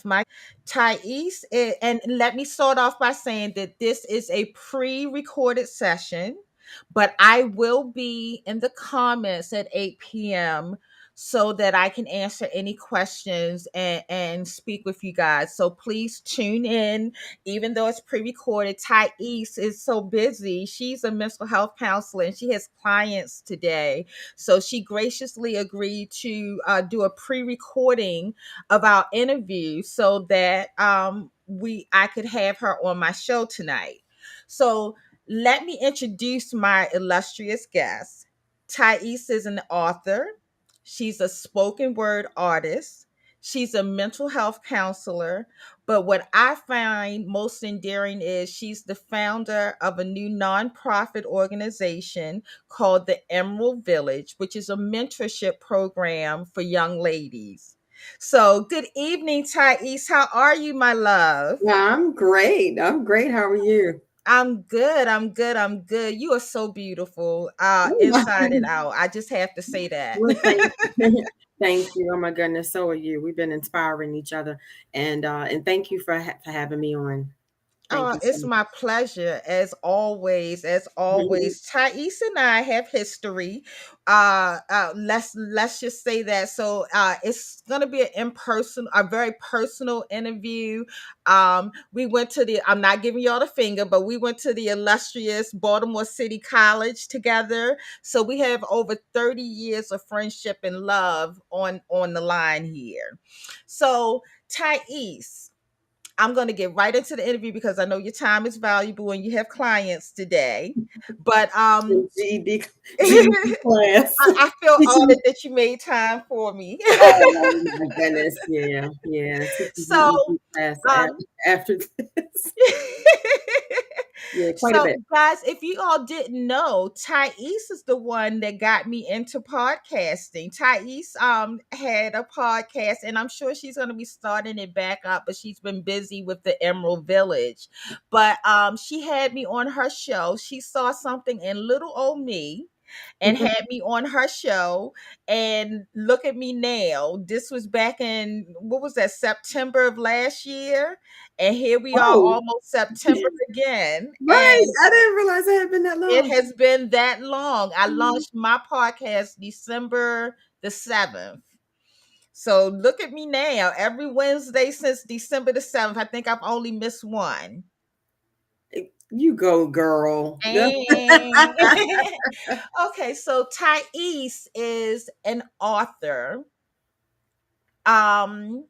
Tyese. And let me start off by saying that this is a pre-recorded session, but I will be in the comments at 8 p.m. so that I can answer any questions and speak with you guys. So please tune in, even though it's pre-recorded. Tyese is so busy. She's a mental health counselor and she has clients today. So she graciously agreed to do a pre-recording of our interview so that I could have her on my show tonight. So let me introduce my illustrious guest. Tyese is an author. She's a spoken word artist. She's a mental health counselor. But what I find most endearing is she's the founder of a new nonprofit organization called the Emerald Village, which is a mentorship program for young ladies. So, good evening, Tyese. How are you, my love? I'm great. I'm great. How are you? I'm good. I'm good. I'm good. You are so beautiful, Oh, inside and out. I just have to say that. well, thank you. Thank you. Oh my goodness, so are you. We've been inspiring each other, and thank you for for having me on. Thank Oh, you so it's my pleasure as always. As much. always, Thais and I have history. Let's just say that. So, it's gonna be an in-person, a very personal interview. We went to the. I'm not giving y'all the finger, but we went to the illustrious Baltimore City College together. So we have over 30 years of friendship and love on the line here. So, Thais. I'm going to get right into the interview because I know your time is valuable and you have clients today. But GED, GED I, class. I feel Teaching. honored that you made time for me. Oh my goodness, yeah, yeah. Teaching So, GED class um, after this. Yeah, quite a so, bit. guys, if you all didn't know, Thais is the one that got me into podcasting. Thais had a podcast, and I'm sure she's going to be starting it back up, but she's been busy with the Emerald Village. But she had me on her show. She saw something in little old me and had me on her show. And look at me now. This was back in, what was that, September of last year? And here we are, Oh, almost September again. right. And I didn't realize it had been that it long. has been that long. I launched my podcast December the 7th. So look at me now. Every Wednesday since December the 7th, I think I've only missed one. You go, girl. And okay, so Thais is an author. Um,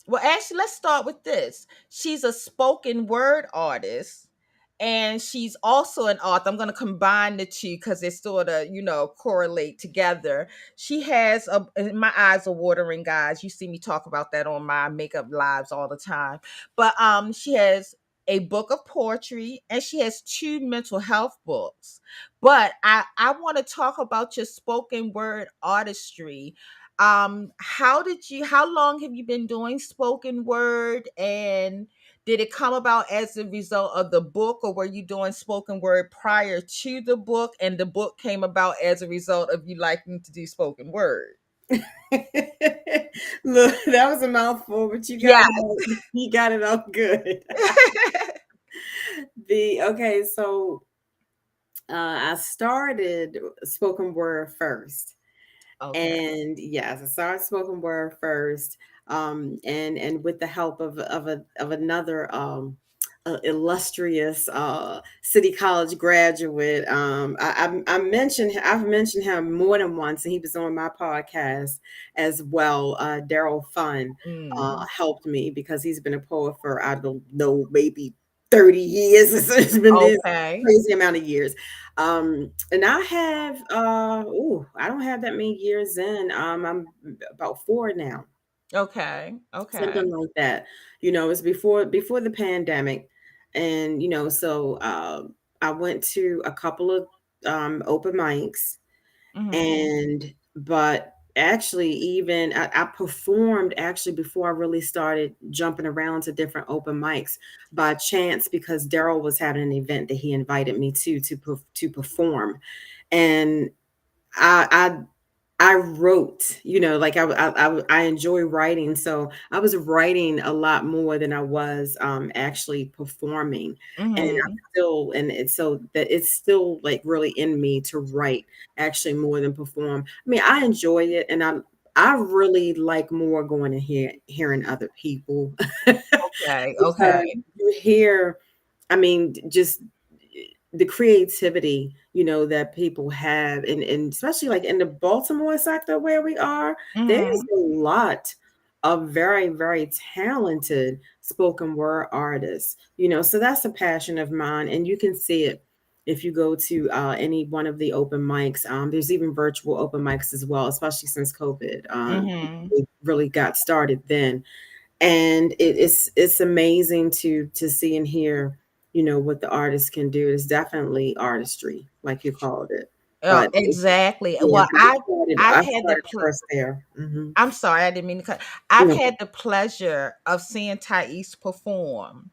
well, actually, let's start with this. She's a spoken word artist, and she's also an author. I'm going to combine the two because they sort of, correlate together. She has my eyes are watering, guys. You see me talk about that on my makeup lives all the time. But she has a book of poetry and she has two mental health books. But I want to talk about your spoken word artistry. How long have you been doing spoken word, and did it come about as a result of the book, or were you doing spoken word prior to the book and the book came about as a result of you liking to do spoken word? Look, that was a mouthful, but Yeah. you got it all good. The okay, so I started spoken word first. Okay. And yes, I started spoken word first, and with the help of another illustrious city college graduate. I've mentioned him more than once, and he was on my podcast as well. Daryl Fun Mm. helped me because he's been a poet for, I don't know, maybe 30 years. It's been this Okay. crazy amount of years. And I have I don't have that many years in. I'm about four now, Okay. Okay. something like that. It's before the pandemic, and I went to a couple of open mics, Mhm. and but actually even I performed actually before I really started jumping around to different open mics by chance, because Daryl was having an event that he invited me to perform. And I I wrote, like I enjoy writing, so I was writing a lot more than I was actually performing, and I Mhm. still, and it's so that it's still like really in me to write actually more than perform. I mean, I enjoy it, and I really like more going and hearing other people Okay, okay. because you hear, I mean, just the creativity, that people have, and especially like in the Baltimore sector where we are, there's Mhm. a lot of very, very talented spoken word artists, so that's a passion of mine, and you can see it if you go to any one of the open mics. There's even virtual open mics as well, especially since COVID. Mhm. It really got started then, and it's amazing to see and hear, what the artist can do. It's definitely artistry, like you called it. Oh, But exactly. yeah, Well, but I've I had the started first there. Hmm. I'm sorry, I didn't mean to cut. I've had the pleasure of seeing Tyese perform.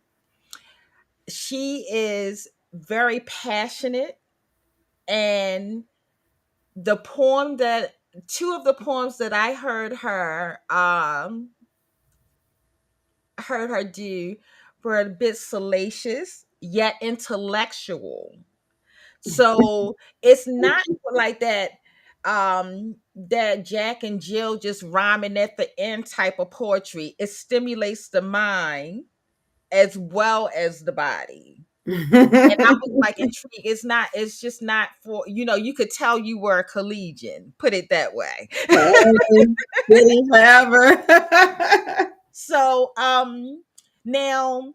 She is very passionate, and the poem that two of the poems that I heard her do were a bit salacious yet intellectual. So it's not like that Jack and Jill just rhyming at the end type of poetry. It stimulates the mind as well as the body. And I was like intrigued. It's just not for, you could tell you were a collegian, put it that way. Hey, Kitty forever. So now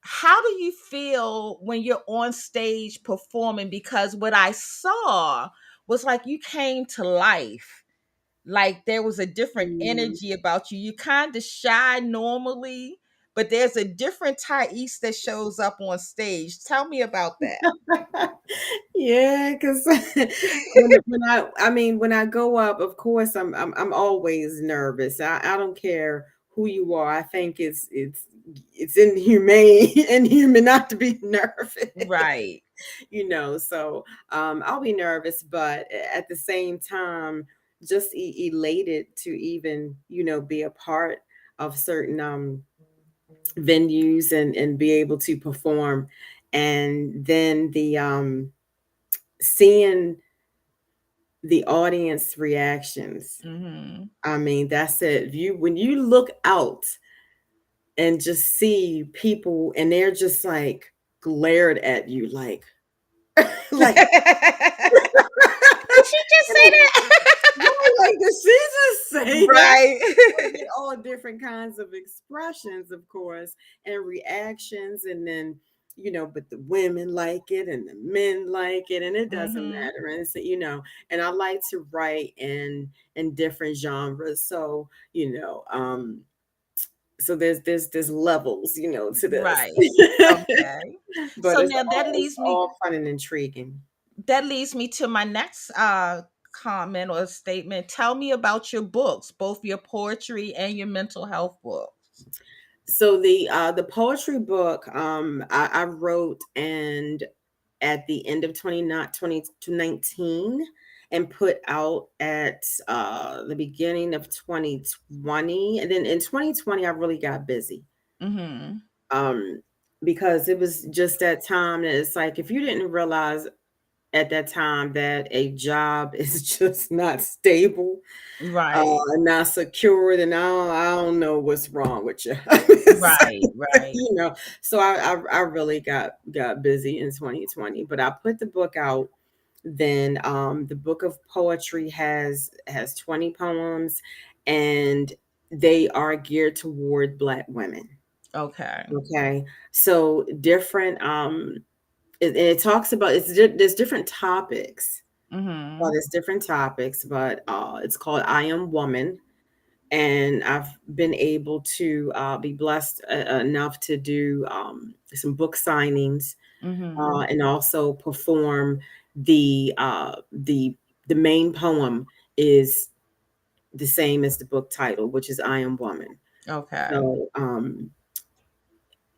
how do you feel when you're on stage performing? Because what I saw was like you came to life. Like there was a different Mm. energy about you. You kind of shy normally, but there's a different Thais that shows up on stage. Tell me about that. Yeah, because I mean, when I go up, of course, I'm always nervous. I don't care who you are. I think it's inhumane inhuman not to be nervous. Right. So I'll be nervous, but at the same time, just elated to even be a part of certain venues and be able to perform, and then the seeing the audience reactions. Mhm. I mean, that's it. You When you look out and just see people and they're just like glared at you like Did she just say that? right, like did she just say that? Right. We get all different kinds of expressions, of course, and reactions, and then but the women like it and the men like it, and it doesn't Mhm. matter. And so, and I like to write in different genres, so so there's levels, to this. Right. Okay. But So it's now all it's all fun and intriguing. that leads me to my next comment or statement. Tell me about your books, both your poetry and your mental health books. So the poetry book I wrote and at the end of 2019 and put out at the beginning of 2020, and then in 2020 I really got busy Mhm. um because it was just that time that it's like if you didn't realize at that time that a job is just not stable, Right. not secure, then I don't know what's wrong with you. So, Right. Right. so I really got busy in 2020, but I put the book out. Then the book of poetry has 20 poems, and they are geared toward Black women. Okay. Okay, so different. It talks about there's different topics. Well, Mhm. there's different topics, but it's called I Am Woman, and I've been able to be blessed enough to do some book signings Mhm. and also perform the uh, the the main poem is the same as the book title, which is I Am Woman. Okay. So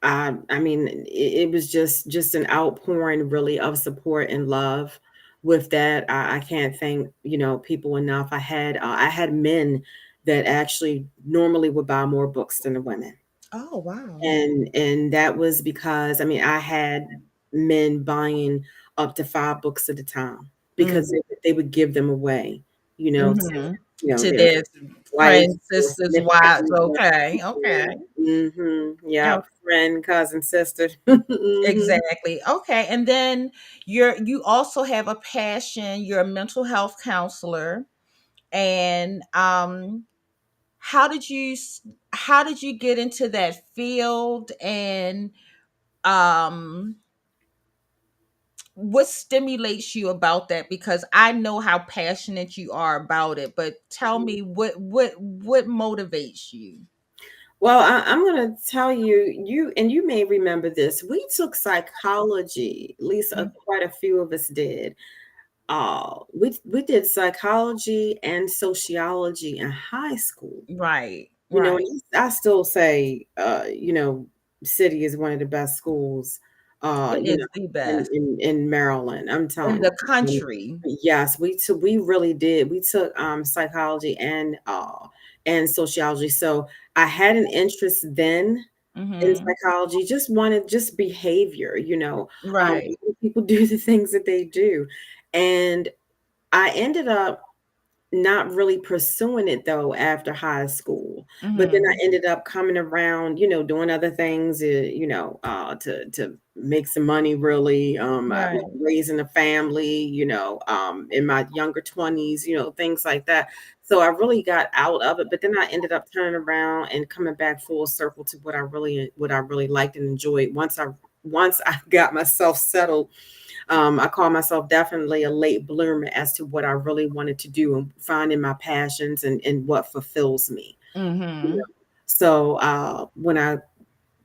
I mean it was just an outpouring really of support and love with that, I can't thank, people enough. I had men that actually normally would buy more books than the women. Oh, wow. And that was because, I mean, I had men buying up to 5 books at a time because Mm, they would give them away, to mhm. their To their wives friends, or sisters, wives. significant Okay, okay. other. Yeah, Oh, friend, cousin, sister. Hmm. exactly. Okay, and then you also have a passion. You're a mental health counselor, and how did you how did you get into that field, and um what stimulates you about that? Because I know how passionate you are about it, but tell me what motivates you. Well, I'm going to tell you, you may remember this. We took psychology, at least Mm, quite a few of us did. We did psychology and sociology in high school. right, And right. I still say, City is one of the best schools, It is the best in Maryland. I'm in telling the you. country. Yes, we really did. We took psychology and sociology. So I had an interest then in Mhm. psychology, just wanted just behavior, Right. why do people do the things that they do. And I ended up not really pursuing it though after high school, but then I Mhm. ended up coming around, doing other things, to make some money. Really, Right. raising a family, in my younger 20s, things like that. So I really got out of it, but then I ended up turning around and coming back full circle to what I really liked and enjoyed. Once I got myself settled, I call myself definitely a late bloomer as to what I really wanted to do and finding my passions and what fulfills me. You know? Mhm. So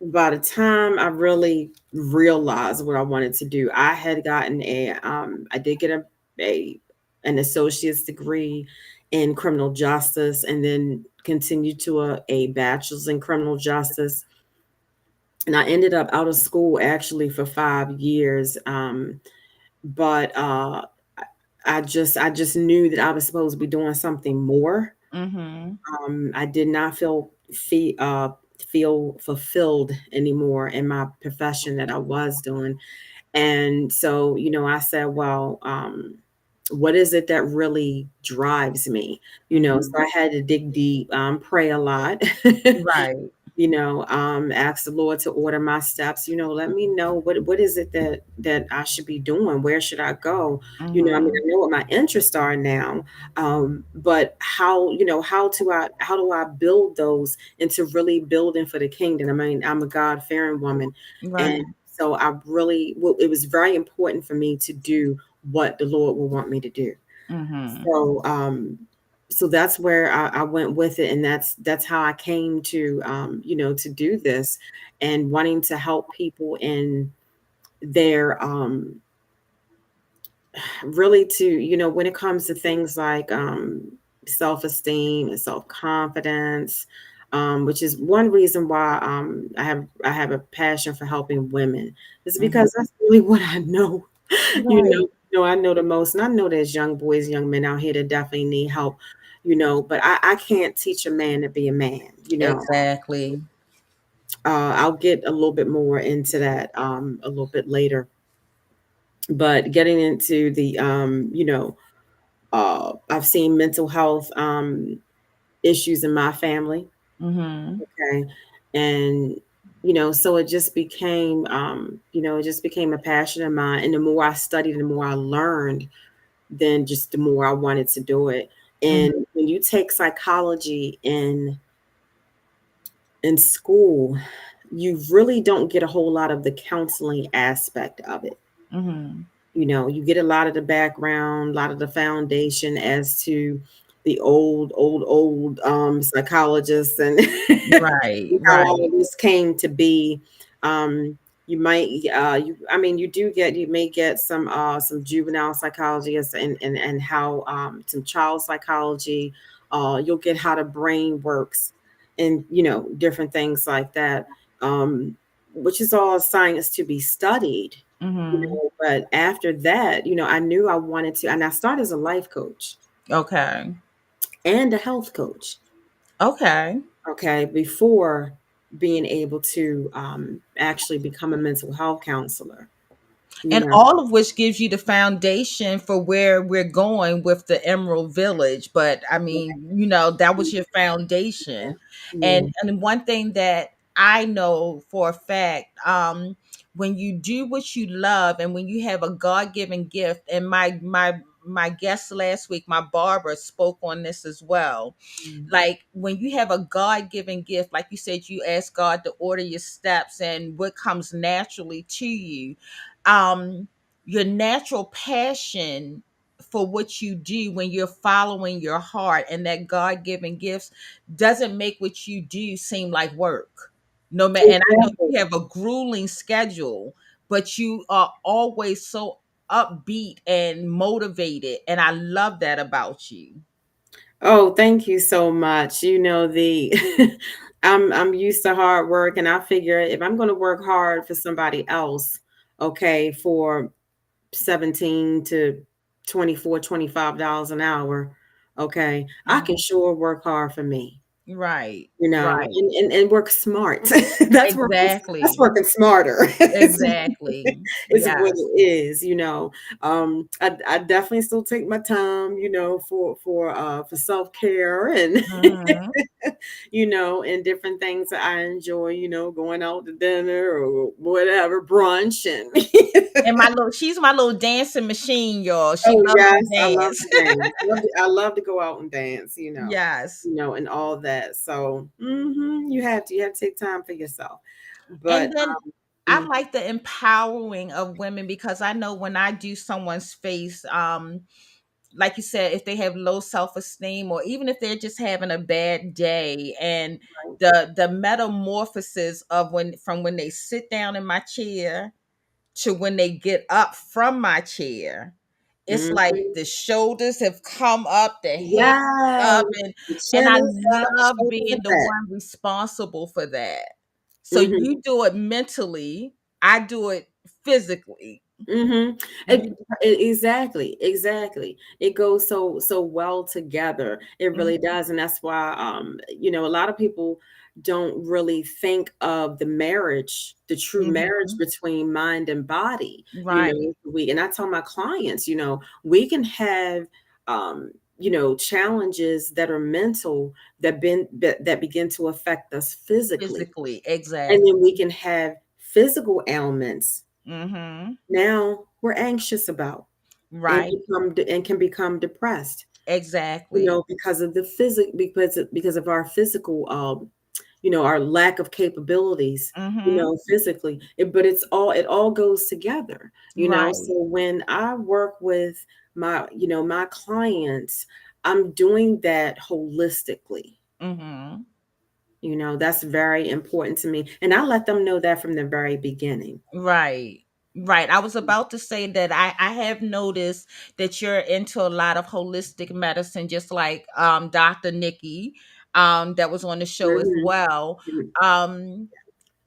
by the time I really realized what I wanted to do, I had gotten I did get a an associate's degree in criminal justice, and then continued to a bachelor's in criminal justice. And I ended up out of school actually for 5 years. But I just knew that I was supposed to be doing something more. Mhm. I did not feel fulfilled anymore in my profession that I was doing. And so, I said, well, what is it that really drives me? So Mhm. I had to dig deep, pray a lot. Right. Ask the Lord to order my steps. Let me know what is it that I should be doing. Where should I go? I mean, Mhm. I know what my interests are now, but how do I build those into really building for the kingdom? I mean, I'm a God fearing woman, and Right. so it was very important for me to do what the Lord will want me to do. Mhm. So that's where I went with it, and that's how I came to do this, and wanting to help people in their really to when it comes to things like self-esteem and self-confidence, which is one reason why I have a passion for helping women. Is Mhm. because that's really what I know. you Right. know I know the most, and I know there's young boys, young men out here that definitely need help. But I can't teach a man to be a man. Exactly. I'll get a little bit more into that a little bit later, but getting into the I've seen mental health issues in my family. Mhm. Okay. And, so it just became a passion of mine. And the more I studied, the more I learned, then just the more I wanted to do it. Mhm. And when you take psychology in school, you really don't get a whole lot of the counseling aspect of it. Mhm. You get a lot of the background, a lot of the foundation as to the old psychologists and Right. how all Right. of this came to be. Um, you might, I mean, you may get some juvenile psychology and how some child psychology. You'll get how the brain works, and different things like that, which is all science to be studied. Mhm. But after that, I knew I wanted to, and I started as a life coach Okay. and a health coach. Okay. Okay, before being able to actually become a mental health counselor. You And know, all of which gives you the foundation for where we're going with the Emerald Village. But I mean, that was your foundation. yeah. And one thing that I know for a fact, when you do what you love and when you have a God-given gift, and my guest last week, my barber, spoke on this as well. Mm. Like when you have a God-given gift, like you said, you ask God to order your steps and what comes naturally to you. um your natural passion for what you do when you're following your heart and that God-given gifts doesn't make what you do seem like work. No matter, and I know Exactly. you have a grueling schedule, but you are always so upbeat and motivated, and I love that about you. Oh, thank you so much. The I'm used to hard work, and I figure if I'm going to work hard for somebody else, okay, for 17 to 24, $25 an hour, okay, I can Mhm. sure work hard for me. Right, And, right. and work smart. That's Exactly. working smarter. Exactly. Is what Yes. it is. I definitely still take my time, for self-care and Mhm. and different things that I enjoy, going out to dinner or whatever, brunch and And she's my little dancing machine, y'all. She oh loves to yes, I love dance. to dance. I love to go out and dance, Yes. and all that. So you have to take time for yourself. But And then I mm, like the empowering of women because I know when I do someone's face, like you said, if they have low self-esteem or even if they're just having a bad day, and the metamorphosis of when they sit down in my chair to when they get up from my chair, it's like mhm. the shoulders have come up, the head Yes, up, the and chin I is up, the love shoulders being are the back. one responsible for that. So Mhm. you do it mentally, I do it physically. Mhm. Mhm, Exactly, exactly. It goes so well together. It really mhm, does, and that's why a lot of people don't really think of the marriage, the true marriage mhm. between mind and body. Right, And I tell my clients, we can have challenges that are mental that begin to affect us physically. physically, And then we exactly. can have physical ailments Mhm. now we're anxious about and Right, can become depressed, exactly. because of the because of our physical our lack of capabilities, Mhm. physically. But it all goes together, so Right. when I work with my clients, I'm doing that holistically. Mhm. That's very important to me, and I let them know that from the very beginning. Right. Right. I was about to say that I have noticed that you're into a lot of holistic medicine, just like Dr. Nikki, that was on the show as Mhm. well. Um,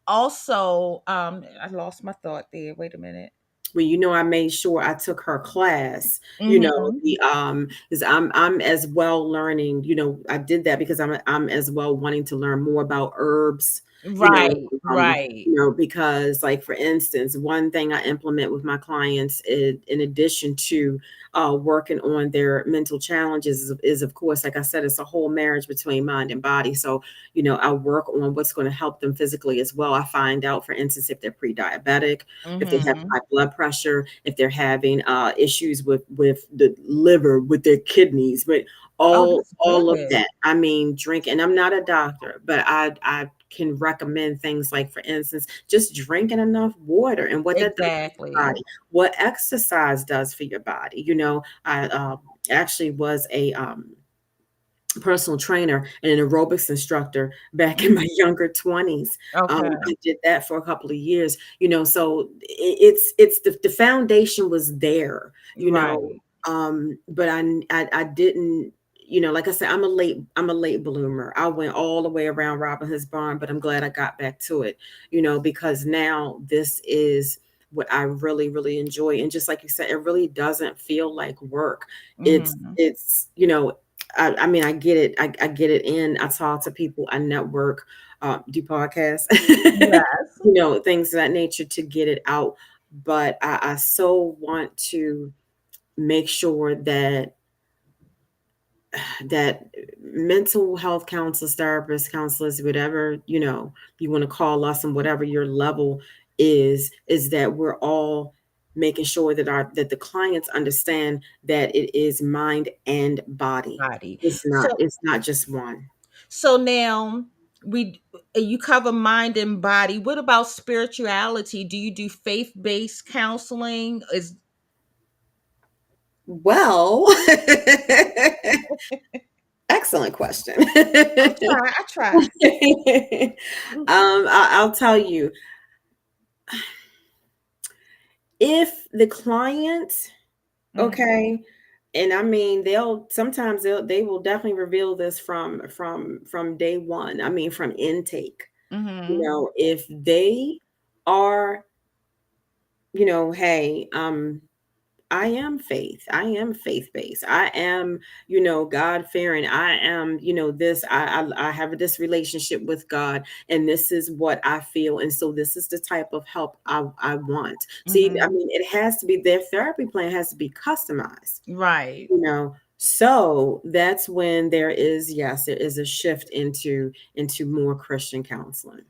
Also, I lost my thought there. Wait a minute. Well, I made sure I took her class, Mm-hmm. because I'm as well learning, I did that because I'm as well wanting to learn more about herbs, you know, Right, right. because like for instance, one thing I implement with my clients in addition to working on their mental challenges is of course, like I said, it's a whole marriage between mind and body. So, I work on what's going to help them physically as well. I find out, for instance, if they're pre-diabetic, if they have Mm-hmm. high blood pressure, if they're having issues with the liver, with their kidneys, but Oh, all of good. that. I mean, drink, and I'm not a doctor, but I can recommend things like, for instance, just drinking enough water and what that does for your Exactly. body, what exercise does for your body. I actually was a personal trainer and an aerobics instructor back in my Mhm. younger 20s. Okay. I did that for a couple of years, so it's the foundation was there, Right. but I didn't, like I said, I'm a late bloomer. I went all the way around Robin Hood's barn, but I'm glad I got back to it, because now this is what I really, really enjoy. And just like you said, it really doesn't feel like work. Mhm. It's, I mean, I get it. I get it in. I talk to people, I network, do podcasts, Yes. things of that nature to get it out. But I so want to make sure that mental health counselors, therapists, counselors, whatever, you want to call us, and whatever your level is that we're all making sure that the clients understand that it is mind and body. Body. It's not So it's not just one. so now we you cover mind and body. What about spirituality? Do you do faith-based counseling? Is Well, excellent question. I try. I'll tell you, if the client, Mhm. okay, and I mean, they will definitely reveal this from day one. I mean, from intake. Mhm. If they are, hey, I am faith. I am faith based. I am, God fearing. I am, this. I have this relationship with God, and this is what I feel, and so this is the type of help I want. See, I Mhm. mean, it has to be, their therapy plan has to be customized. Right. So that's when there is a shift into more Christian counseling.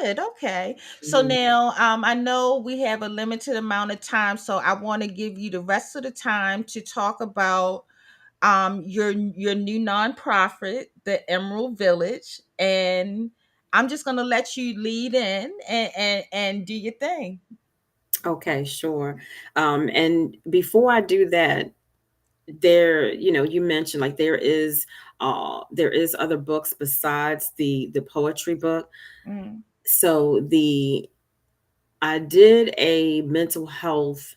Good. Okay. So Mhm. now, I know we have a limited amount of time, so I want to give you the rest of the time to talk about your new nonprofit, the Emerald Village, and I'm just gonna let you lead in and do your thing. Okay, sure. And before I do that, you mentioned, like, there is other books besides the poetry book. Mm, So the I did a mental health,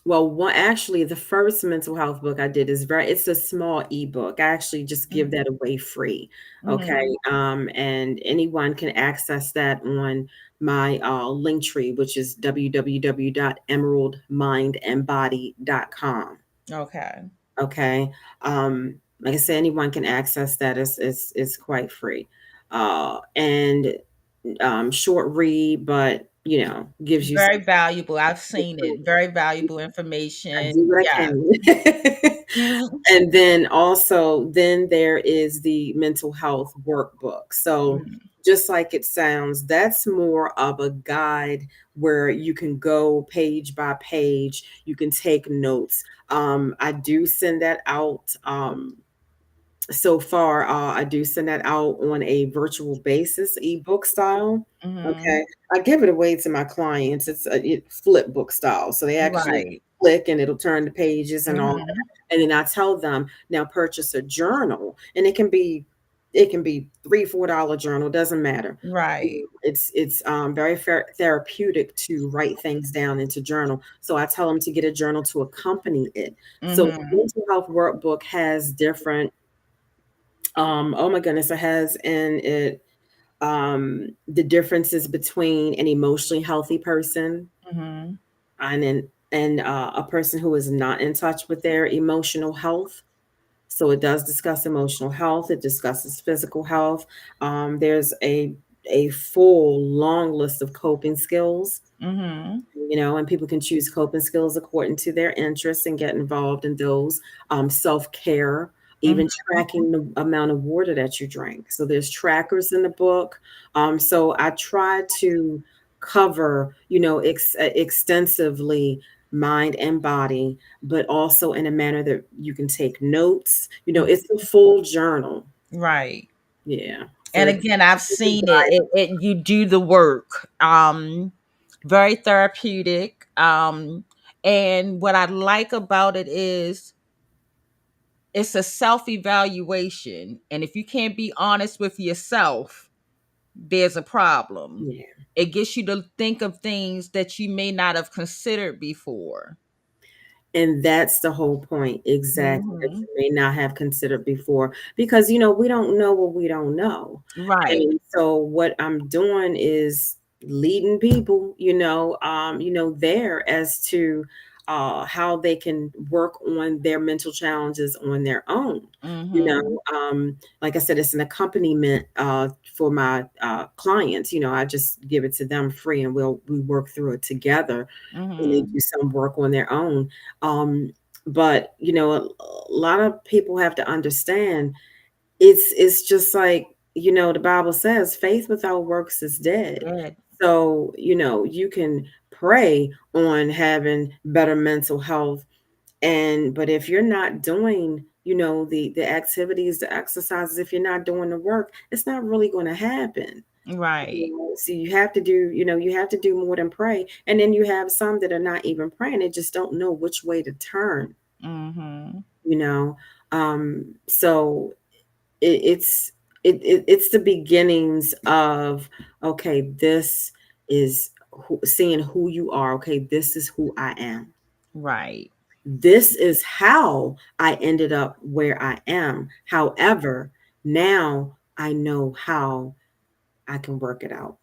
well, one, actually, the first mental health book I did it's a small ebook. I actually just give mm, that away free. Okay. mhm. And anyone can access that on my link tree, which is www.emeraldmindandbody.com. Okay. Okay. Like I said, anyone can access that. It's quite free. And short read, but gives you Very something. valuable. I've seen it. Very valuable I do information. what I Yeah. can. Mm, And then there is the mental health workbook. So mm, just like it sounds, that's more of a guide where you can go page by page. You can take notes. I do send that out. So far, I do send that out on a virtual basis, ebook style. mhm. Okay, I give it away to my clients. It's flip book style, so they actually Right. click and it'll turn the pages and all that. Mhm. And then I tell them, now purchase a journal, and it can be $3-4 journal, doesn't matter. Right. It's very therapeutic to write things down into journal. So I tell them to get a journal to accompany it. So the Mhm. mental health workbook has different, oh my goodness, it has in it the differences between an emotionally healthy person Mhm. and a person who is not in touch with their emotional health. So it does discuss emotional health. It discusses physical health. There's a full long list of coping skills, Mhm. and people can choose coping skills according to their interests and get involved in those. Self-care, Mhm. even tracking the amount of water that you drink. So there's trackers in the book. So I try to cover, extensively mind and body, but also in a manner that you can take notes. Mhm. It's a full journal. Right. Yeah. So And it's again, I've it's a seen it. guide. You do the work. Very therapeutic. And what I like about it is it's a self-evaluation. And if you can't be honest with yourself, there's a problem. Yeah. It gets you to think of things that you may not have considered before. And that's the whole point, exactly, that Hmm. you may not have considered before, because we don't know what we don't know. Right. And so what I'm doing is leading people, there as to how they can work on their mental challenges on their own. You Mhm. know, like I said, it's an accompaniment for my clients. I just give it to them free, and we work through it together, and they Mhm. do some work on their own. Um, but a lot of people have to understand it's just like, the Bible says faith without works is dead. Good. So, you can pray on having better mental health, but if you're not doing, the activities, the exercises, if you're not doing the work, it's not really going to happen. Right. So you have to do more than pray. And then you have some that are not even praying, they just don't know which way to turn, Mhm. you know. So it's it's the beginnings of, okay, this is seeing who you are. Okay, this is who I am. Right. This is how I ended up where I am. However, now I know how I can work it out.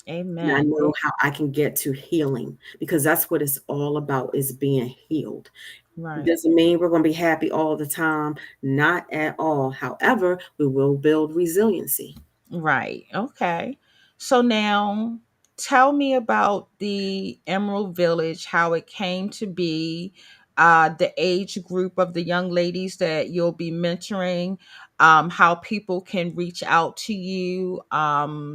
And I Amen. know how I can get to healing, because that's what it's all about, is being healed. Right. Doesn't mean we're going to be happy all the time, not at all. However, we will build resiliency. Right. Okay. So now tell me about the Emerald Village, how it came to be, the age group of the young ladies that you'll be mentoring, how people can reach out to you, how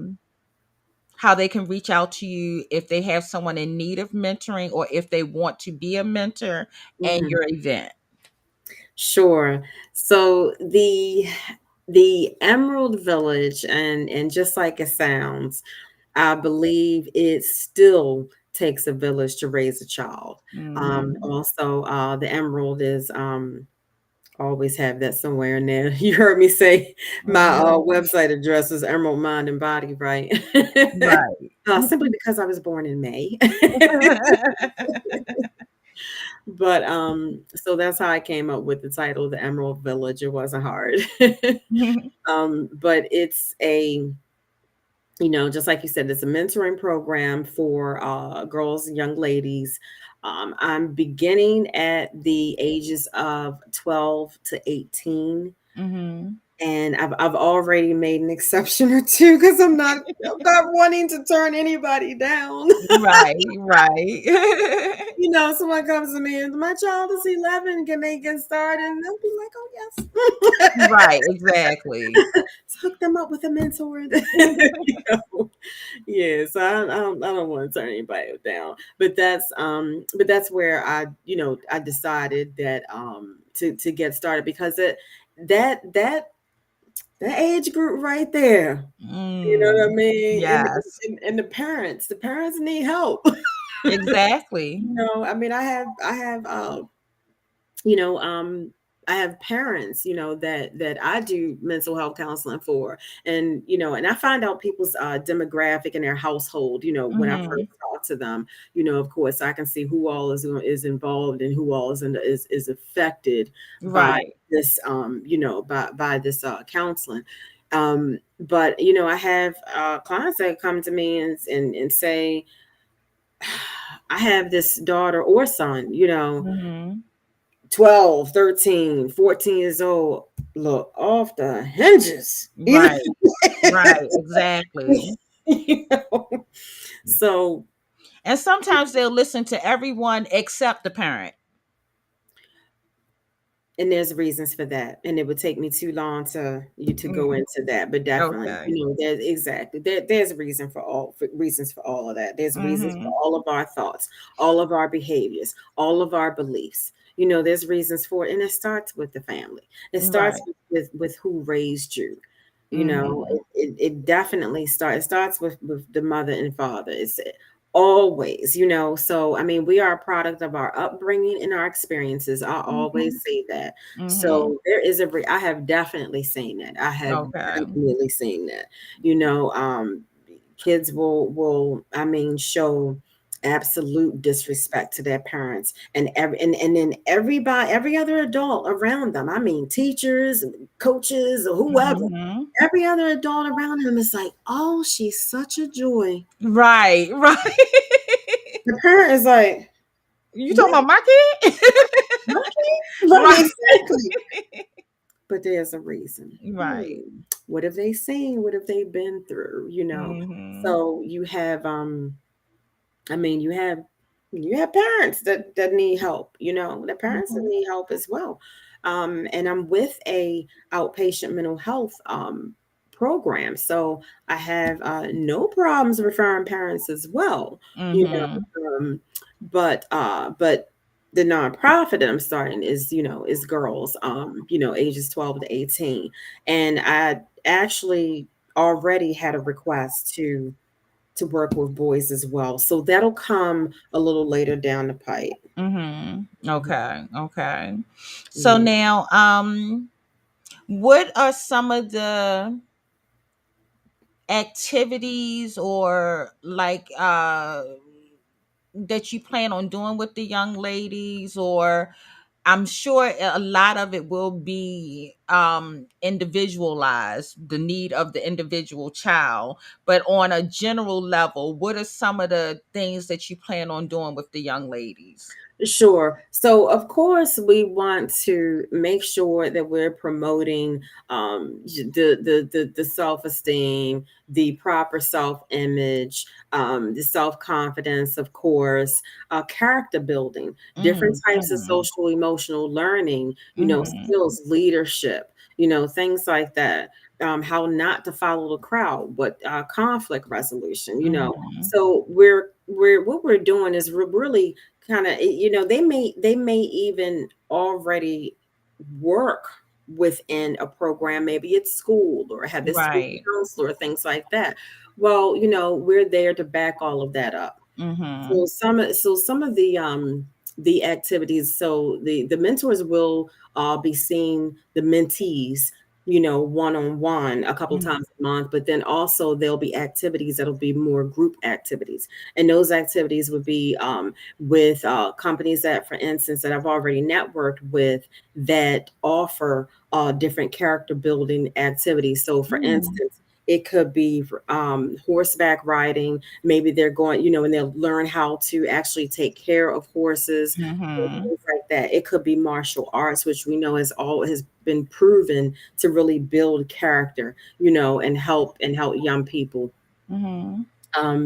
they can reach out to you if they have someone in need of mentoring or if they want to be a mentor, and Mhm. your event. Sure. So the Emerald Village, and just like it sounds, I believe it still takes a village to raise a child. Mhm. Also, the Emerald is, always have that somewhere in there. You heard me say my Mhm. website address is Emerald Mind and Body, right? Right. Simply because I was born in May. But so that's how I came up with the title, The Emerald Village. It wasn't hard. But it's just like you said, it's a mentoring program for girls and young ladies. I'm beginning at the ages of 12 to 18. Mhm. And I've already made an exception or two, because I'm not wanting to turn anybody down. Right, right. Someone comes to me and my child is 11, can they get started? And they'll be like, oh, yes. Right, exactly. Hook them up with a mentor. Yeah, so I don't want to turn anybody down, but that's where I decided that to get started, because that that age group right there, you know what I Mm, mean? And yes, and, and the parents need help. exactly. I mean, you know, um, I have parents, that I do mental health counseling for, and I find out people's demographic in their household. When I first Mhm. talk to them, of course, I can see who all is involved, and who all is affected by Right. this, by this counseling. But I have clients that come to me and say, I have this daughter or son, Mhm. 12, 13, 14 years old, look off the hinges. Right, right, exactly. You know? So, And sometimes they'll listen to everyone except the parent. and there's reasons for that, and it would take me too long to go Mm, into that, but definitely, okay. there's exactly there's a reason for reasons for all of that. There's reasons for Mhm. all of our thoughts, all of our behaviors, all of our beliefs. There's reasons for it, and it starts with the family. It starts Right. with who raised you. Mhm. It definitely starts with the mother and father. It's always, so I mean, we are a product of our upbringing and our experiences. I always Mhm. say that. Mhm. So there is I have definitely seen that. I have Okay. definitely seen that. Kids will I mean, show absolute disrespect to their parents, and then everybody, every other adult around them, I mean teachers, coaches, or whoever, Mhm. every other adult around him is like, oh, she's such a joy. Right, right. The parent is like, You talking what? about my kid? Okay. Right, Right. exactly. But there's a reason. Right. What have they seen? What have they been through? Mhm. So you have I mean, you have parents that need help. The parents that Mhm. need help as well. And I'm with a outpatient mental health program, so I have no problems referring parents as well. You Mhm. but the nonprofit that I'm starting is girls, ages 12 to 18, and I actually already had a request to work with boys as well. So that'll come a little later down the pipe. Mhm. Mhm. Okay. Okay. So Yeah. now, what are some of the activities or like that you plan on doing with the young ladies? Or I'm sure a lot of it will be individualized, the need of the individual child, but on a general level, what are some of the things that you plan on doing with the young ladies? Sure. So, of course, we want to make sure that we're promoting the self esteem, the proper self image, the self confidence, of course, character building, different Mhm. types of Mhm. social emotional learning, Mhm. skills, leadership, things like that. How not to follow the crowd, what conflict resolution, Mhm. So we're what we're doing is we're really kind of, they may even already work within a program, maybe it's school or have this school Right. counselor, things like that. Well, we're there to back all of that up. Mhm. So some of the activities, so the mentors will be seeing the mentees, one on one a couple Mhm. times a month, but then also there'll be activities that'll be more group activities, and those activities would be with companies that, for instance, that I've already networked with that offer different character building activities. So, for Mhm. instance, it could be horseback riding. Maybe they're going, and they'll learn how to actually take care of horses, Mhm. things like that. It could be martial arts, which we know has been proven to really build character, and help young people. Mhm.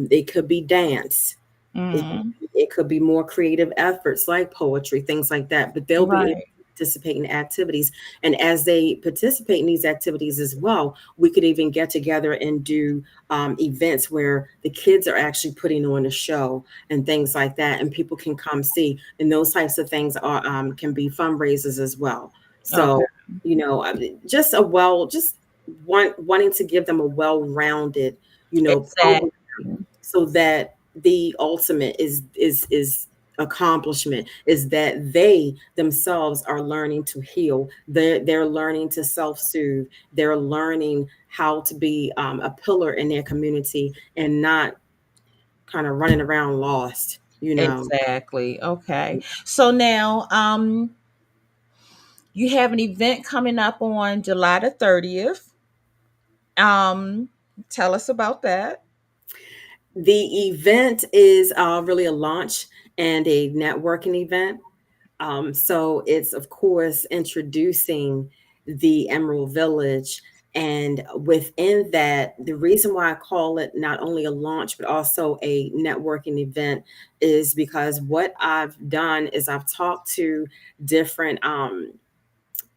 It could be dance. Mhm. It could be more creative efforts like poetry, things like that, but they'll be able Right. to participate in activities. And as they participate in these activities as well, we could even get together and do events where the kids are actually putting on a show and things like that, and people can come see. And those types of things can be fundraisers as well. Okay. So, I mean, just wanting to give them a well-rounded, program, Exactly. so that the ultimate is accomplishment is that they themselves are learning to heal. They're learning to self-soothe. They're learning how to be a pillar in their community and not kind of running around lost. Exactly. Okay. So now, you have an event coming up on July the 30th. Um, Tell us about that. The event is really a launch and a networking event. So it's, of course, introducing the Emerald Village. And within that, the reason why I call it not only a launch, but also a networking event is because what I've done is I've talked to different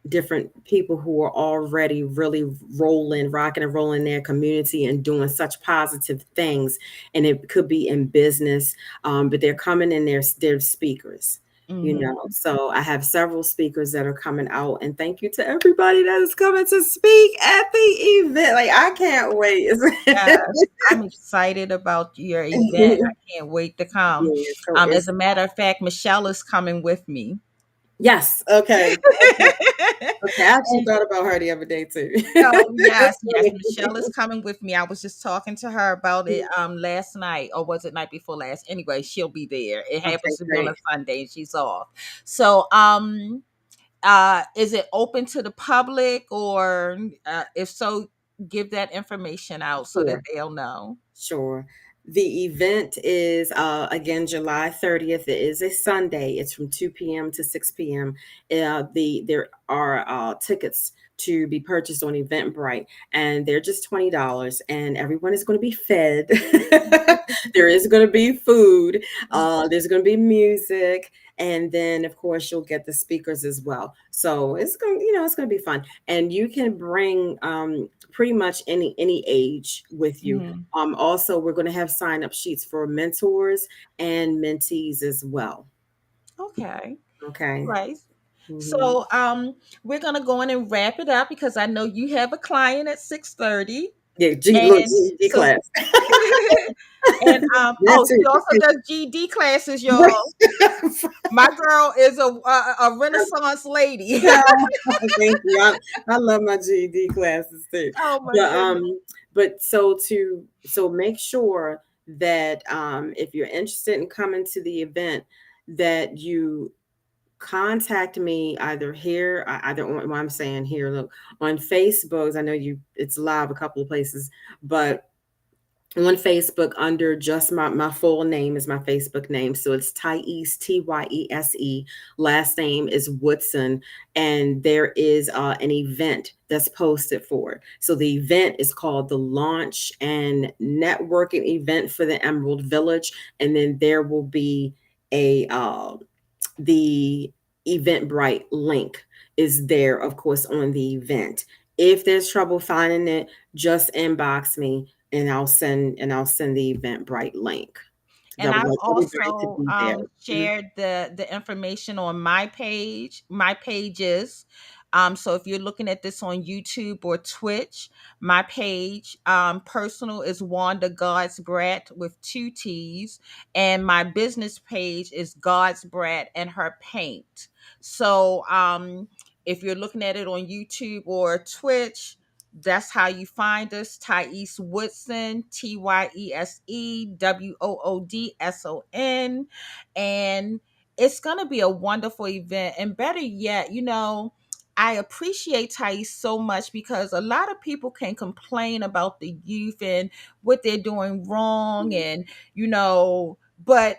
different people who are already really rocking and rolling their community and doing such positive things. And it could be in business, but they're coming in, they're speakers. Mhm. So I have several speakers that are coming out, and thank you to everybody that is coming to speak at the event. Like, I can't wait. Yes, I'm excited about your event. I can't wait to come. Yeah, so As it's a matter of fact, Michelle is coming with me. Yes. Okay. Okay. Okay. I actually And thought about her the other day too. oh That's yes, yes, funny. Michelle is coming with me. I was just talking to her about it last night, or was it night before last? Anyway, she'll be there. It Okay, happens to be on a great. Sunday and she's off. So is it open to the public, or if so, give that information out so that Sure. they'll know. Sure. The event is again July 30th. It is a Sunday. It's from 2 p.m. to 6 p.m. There are tickets to be purchased on Eventbrite, and they're just $20, and everyone is going to be fed. There is going to be food. There's going to be music, and then of course you'll get the speakers as well. So it's going, it's going to be fun, and you can bring pretty much any age with you. Mhm. Also, we're going to have sign up sheets for mentors and mentees as well. Okay. All Okay. right. Hmm. So we're gonna go in and wrap it up because I know you have a client at 6:30. Yeah, look, And GED so class. and That oh, she also too. does GD classes, y'all. My girl is a renaissance lady. Thank you. I love my GED classes too. Oh my But goodness. make sure that if you're interested in coming to the event, that you contact me either here, either on what I'm saying here, look, on Facebook. I know it's live a couple of places, but on Facebook under just my full name is my Facebook name. So it's Tyese, Tyese. Last name is Woodson. And there is an event that's posted for it. So the event is called the Launch and Networking Event for the Emerald Village. And then there will be the Eventbrite link is there, of course, on the event. If there's trouble finding it, just inbox me and I'll send the Eventbrite link because I And would I've like everybody to also be there. Mhm. shared the information on my page, my pages. So if you're looking at this on YouTube or Twitch, my page personal is Wanda God's Brat with two T's, and my business page is God's Brat and her paint. So if you're looking at it on YouTube or Twitch, that's how you find us. Tyese Woodson, Tyese Woodson. And it's going to be a wonderful event. And better yet, I appreciate Thais so much because a lot of people can complain about the youth and what they're doing wrong, and but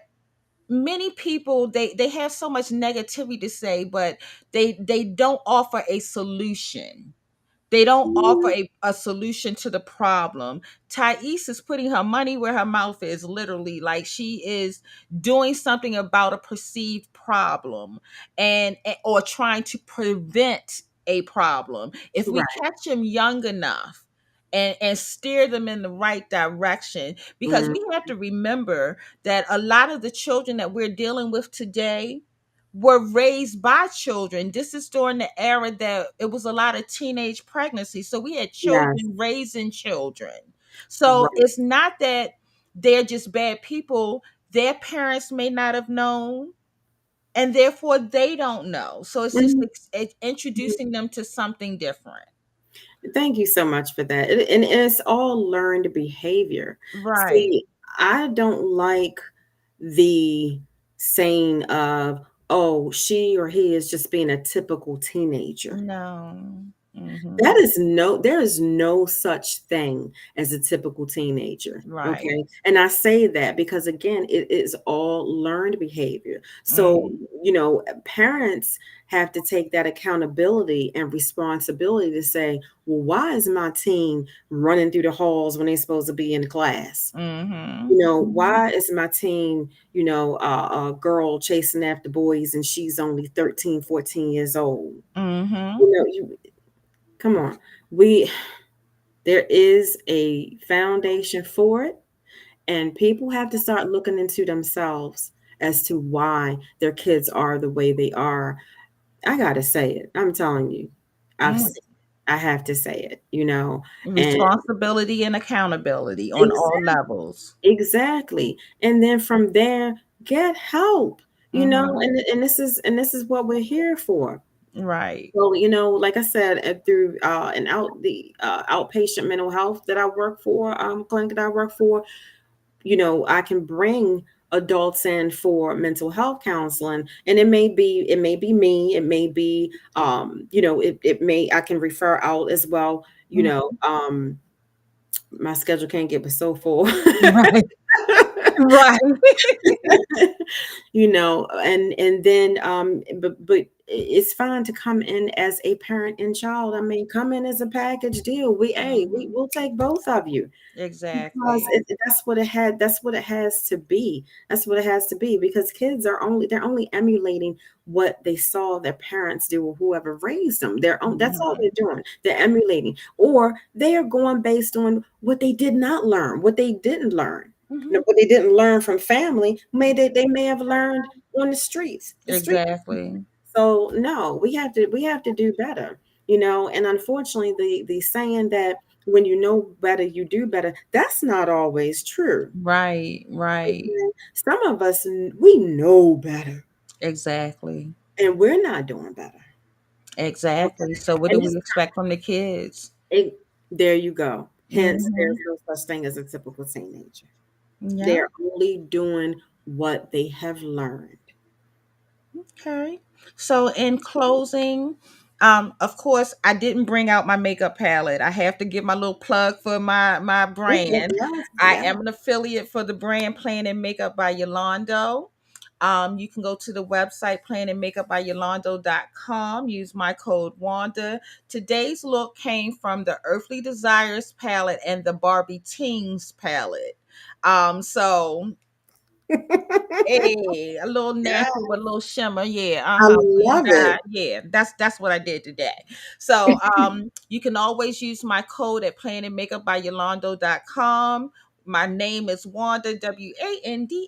many people, they have so much negativity to say, but they don't offer a solution. They don't offer Mhm. a solution to the problem. Thais is putting her money where her mouth is, literally. Like, she is doing something about a perceived problem, or trying to prevent a problem. If we Right. catch them young enough and steer them in the right direction, because Mhm. we have to remember that a lot of the children that we're dealing with today were raised by children. This is during the era that it was a lot of teenage pregnancy. So we had Yes. children raising children. So Right. it's not that they're just bad people. Their parents may not have known, and therefore they don't know. So it's just Mhm. introducing them to something different. Thank you so much for that. And it's all learned behavior. Right. See, I don't like the saying of, oh, she or he is just being a typical teenager. No. That Mhm. is there is no such thing as a typical teenager. Right. Okay. And I say that because again, it is all learned behavior. So, Mhm. parents have to take that accountability and responsibility to say, well, why is my teen running through the halls when they're supposed to be in class? Mhm. Mhm. Why is my teen, a girl chasing after boys and she's only 13, 14 years old? Mhm. You come on. We There is a foundation for it, and people have to start looking into themselves as to why their kids are the way they are. I gotta say it. I'm telling you, I've Mm. s- I have to say it. And Responsibility and accountability on all exactly, levels. exactly. And then from there, get help. you know, Mhm. and this is what we're here for. Right. So, like I said, through an out the outpatient mental health that I work for, clinic that I work for, I can bring adults in for mental health counseling, and it may be me, it may be, it may I can refer out as well. Mhm. My schedule can't get but so full. Right. Right. And then but it's fine to come in as a parent and child. I mean, come in as a package deal. Mhm. We'll take both of you, because Exactly. that's what it has to be. That's what it has to be, because kids they're only emulating what they saw their parents do or whoever raised them. That's all they're Mhm. doing. They're emulating, or they are going based on what they did not learn, what they didn't learn. Mhm. What they didn't learn from family, they may have learned on the street. Exactly. So no, we have to do better, and unfortunately the saying that when you know better, you do better, that's not always true. Right. Right. Okay? Some of us, we know better, Exactly. and we're not doing better. Exactly. Okay. So what do And we expect from the kids? there you go. Hence, there's Mhm. no such thing as a typical teenager. Yeah. They're only doing what they have learned. Okay. So in closing, of course, I didn't bring out my makeup palette. I have to give my little plug for my Okay, brand. yes, I yeah. am an affiliate for the brand Plan and Makeup by Yolando. You can go to the website planandmakeupbyyolando.com. Use my code Wanda. Today's look came from the Earthly Desires palette and the Barbie Teens palette. So Hey, a little Yeah, natural with a little shimmer. Yeah, I Bling love it. eye. Yeah, that's what I did today. So you can always use my code at planandmakeupbyyolando.com. My name is Wanda, Wanda.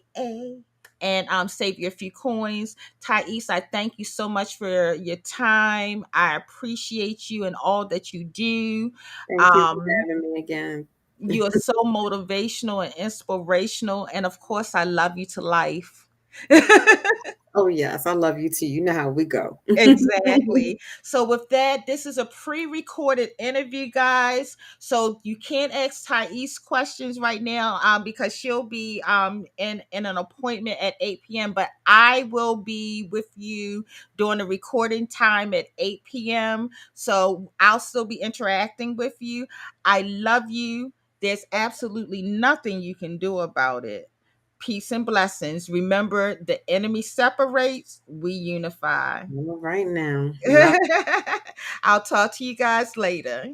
And save you a few coins. Tyese, I thank you so much for your time. I appreciate you and all that you do. Thank you for Um, having me again. you are so motivational and inspirational. And of course, I love you to life. Oh, yes, I love you too. You know how we go. Exactly. So with that, this is a pre-recorded interview, guys. So you can't ask Thais questions right now, because she'll be in an appointment at 8 p.m. But I will be with you during the recording time at 8 p.m. So I'll still be interacting with you. I love you. There's absolutely nothing you can do about it. Peace and blessings. Remember, the enemy separates, we unify. All right now. Love I'll talk to you guys later.